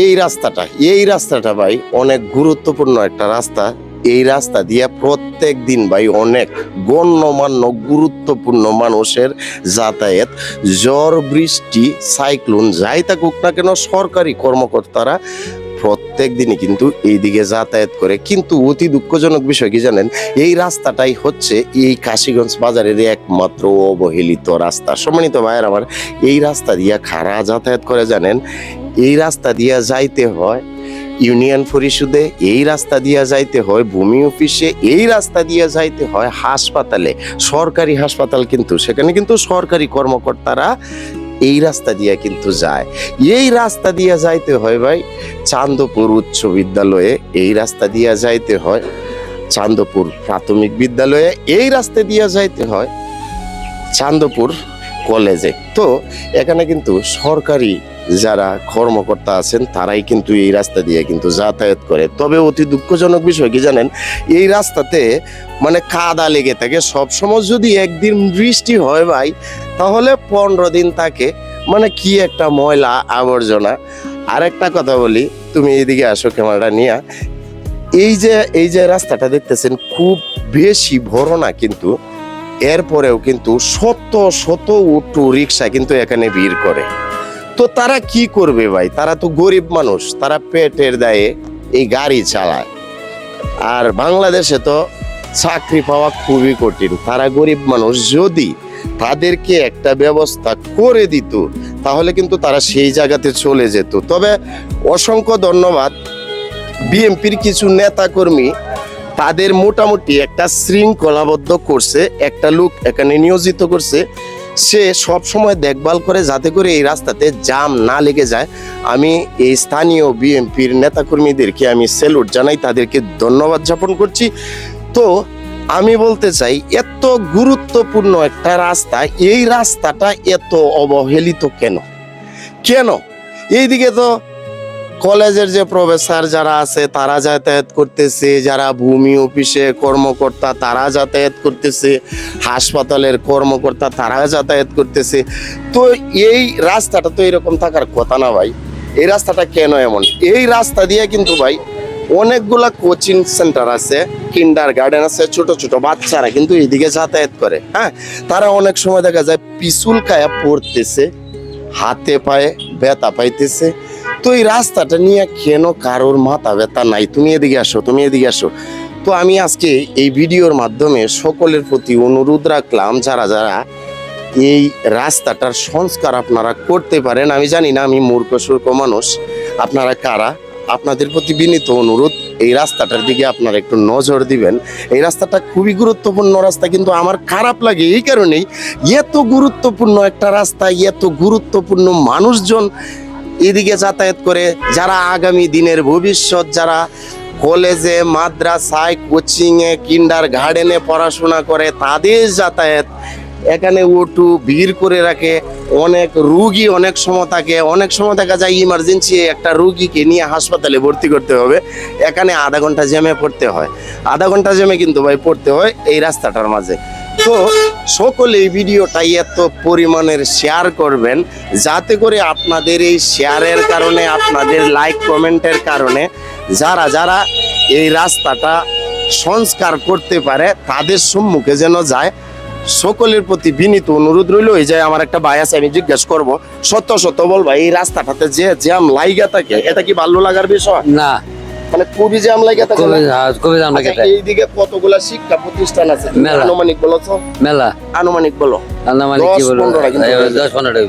এই রাস্তাটা ভাই অনেক গুরুত্বপূর্ণ একটা রাস্তা। এই রাস্তা দিয়ে প্রত্যেক দিন ভাই অনেক গণ্যমান্য গুরুত্বপূর্ণ মানুষের যাতায়াত, ঝড় বৃষ্টি সাইক্লোন যাই থাকুক না কেন সরকারি কর্মকর্তারা প্রত্যেক দিনই কিন্তু এইদিকে যাতায়াত করে। কিন্তু অতি দুঃখজনক বিষয় কি জানেন, এই রাস্তাটাই হচ্ছে এই কাশীগঞ্জ বাজারের একমাত্র অবহেলিত রাস্তা। সম্মানিত ভাইয়ের আমার, এই রাস্তা দিয়ে কারা যাতায়াত করে জানেন? এই রাস্তা দিয়ে যাইতে হয় ইউনিয়ন পরিষদে, এই রাস্তা দিয়ে যাইতে হয় ভূমি অফিসে, এই রাস্তা দিয়ে যাইতে হয় হাসপাতালে, সরকারি হাসপাতাল, কিন্তু সেখানে কিন্তু সরকারি কর্মকর্তারা এই রাস্তা দিয়ে কিন্তু যায়। এই রাস্তা দিয়ে যাইতে হয় ভাই চান্দপুর উচ্চ বিদ্যালয়ে, এই রাস্তা দিয়ে যাইতে হয় চান্দপুর প্রাথমিক বিদ্যালয়ে, এই রাস্তা দিয়ে যাইতে হয় চান্দপুর কলেজে। তো এখানে কিন্তু সরকারি যারা কর্মকর্তা আছেন তারাই কিন্তু এই রাস্তা দিয়ে কিন্তু যাতায়াত করে। তবে অতি দুঃখজনক বিষয় কি জানেন, এই রাস্তাতে মানে কাদা লেগে থাকে সবসময়। যদি একদিন বৃষ্টি হয় ভাই, তাহলে 15 দিন থাকে, মানে কি একটা ময়লা আবর্জনা। আর একটা কথা বলি, তুমি এইদিকে আসো ক্যামেরাটা নিয়ে। এই যে রাস্তাটা দেখতেছেন খুব বেশি বড় না, কিন্তু এরপরেও কিন্তু শত শত অটো রিক্সা কিন্তু এখানে ভিড় করে। তো তারা কি করবে ভাই? তারা তো গরিব মানুষ, তারা পেটের দায়ে এই গাড়ি চালায়। আর বাংলাদেশে তো চাকরি পাওয়া খুবই কঠিন। তারা গরিব মানুষ, যদি তাদেরকে একটা ব্যবস্থা করে দিত তাহলে কিন্তু তারা সেই জায়গাতে চলে যেত। তবে অসংখ্য ধন্যবাদ বিএনপির কিছু নেতাকর্মী, তাদের মোটামুটি একটা শৃঙ্খলাবদ্ধ করছে, একটা লোক এখানে নিয়োজিত করছে, সে সব সময় দেখভাল করে যাতে করে এই রাস্তাতে জাম না লেগে যায়। আমি এই স্থানীয় বিএনপির নেতাকর্মীদেরকে আমি স্যালুট জানাই, তাদেরকে ধন্যবাদ জ্ঞাপন করছি। তো আমি বলতে চাই, এত গুরুত্বপূর্ণ একটা রাস্তা, এই রাস্তাটা এত অবহেলিত কেন? এইদিকে তো কলেজের যে প্রফেসর যারা আছে তারা যাতায়াত করতেছে, যারা ভূমি অফিসে কর্মকর্তা তারা যাতায়াত করতেছে, হাসপাতালের কর্মকর্তা তারা যাতায়াত করতেছে। তো এই রাস্তাটা তো এরকম থাকার কথা না ভাই। এই রাস্তাটা কেন এমন? এই রাস্তা দিয়ে কিন্তু ভাই অনেকগুলা কোচিং সেন্টার আছে, কিন্ডার গার্ডেন আছে, ছোট ছোট বাচ্চারা কিন্তু এইদিকে যাতায়াত করে। হ্যাঁ, তারা অনেক সময় দেখা যায় পিছুল খায়া পড়তেছে, হাতে পায়ে ব্যথা পাইতেছে। তো এই রাস্তাটা নিয়ে কেন কারোর মাথা ব্যথা নাই? তুমি এদিকে আসো। তো আমি আজকে এই ভিডিওর মাধ্যমে সকলের প্রতি অনুরোধ রাখলাম, যারা যারা এই রাস্তাটার সংস্কার আপনারা করতে পারেন। আমি জানি না, আমি মূর্খ সূর্খ মানুষ, আপনারা কারা, আপনাদের প্রতি বিনীত অনুরোধ, এই রাস্তাটার দিকে আপনারা একটু নজর দিবেন। এই রাস্তাটা খুবই গুরুত্বপূর্ণ রাস্তা, কিন্তু আমার খারাপ লাগে এই কারণেই, এত গুরুত্বপূর্ণ একটা রাস্তা, এত গুরুত্বপূর্ণ মানুষজন এদিকে যাতায়াত করে, যারা আগামী দিনের ভবিষ্যৎ, যারা কলেজে মাদ্রাসায় কোচিংয়ে কিন্ডার গার্ডেনে পড়াশোনা করে, তাদের যাতায়াত এখানে অটো ভিড় করে রাখে। অনেক রুগী অনেক সময় থাকে, অনেক সময় দেখা যায় ইমার্জেন্সি একটা রুগীকে নিয়ে হাসপাতালে ভর্তি করতে হবে, এখানে আধা ঘন্টা জ্যামে পড়তে হয়। আধা ঘন্টা জ্যামে কিন্তু ভাই পড়তে হয় এই রাস্তাটার মাঝে। তো সকলে এই ভিডিওটা এত পরিমাণের শেয়ার করবেন, যাতে করে আপনাদের এই শেয়ারের কারণে, আপনাদের লাইক কমেন্টের কারণে যারা যারা এই রাস্তাটা সংস্কার করতে পারে তাদের সম্মুখে যেন যায়। সকলের প্রতি বিনীত অনুরোধ রইল। এই যে আমার একটা ভাই আছে, আমি জিজ্ঞেস করবো, সত্য বল ভাই, এই রাস্তাটাতে যে জ্যাম লাইগা থাকে, এটা কি ভালো লাগার বিষয় না? মানে খুবই জ্যাম লাগে থাকে। এইদিকে কতগুলা শিক্ষা প্রতিষ্ঠান আছে, আনুমানিক বলো তো? মেলা আনুমানিক বলো, 10-15টা।